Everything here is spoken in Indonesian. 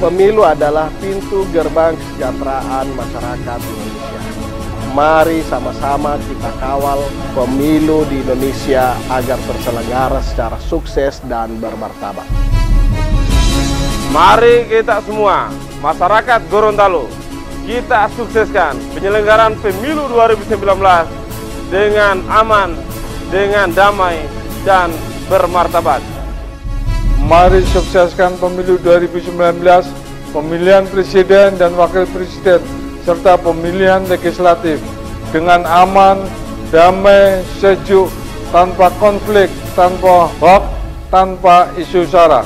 Pemilu adalah pintu gerbang kesejahteraan masyarakat Indonesia. Mari sama-sama kita kawal pemilu di Indonesia agar terselenggara secara sukses dan bermartabat. Mari kita semua, masyarakat Gorontalo, kita sukseskan penyelenggaraan pemilu 2019 dengan aman, dengan damai, dan bermartabat. Mari sukseskan pemilu 2019, pemilihan presiden dan wakil presiden, serta pemilihan legislatif dengan aman, damai, sejuk, tanpa konflik, tanpa hoax, tanpa isu sara.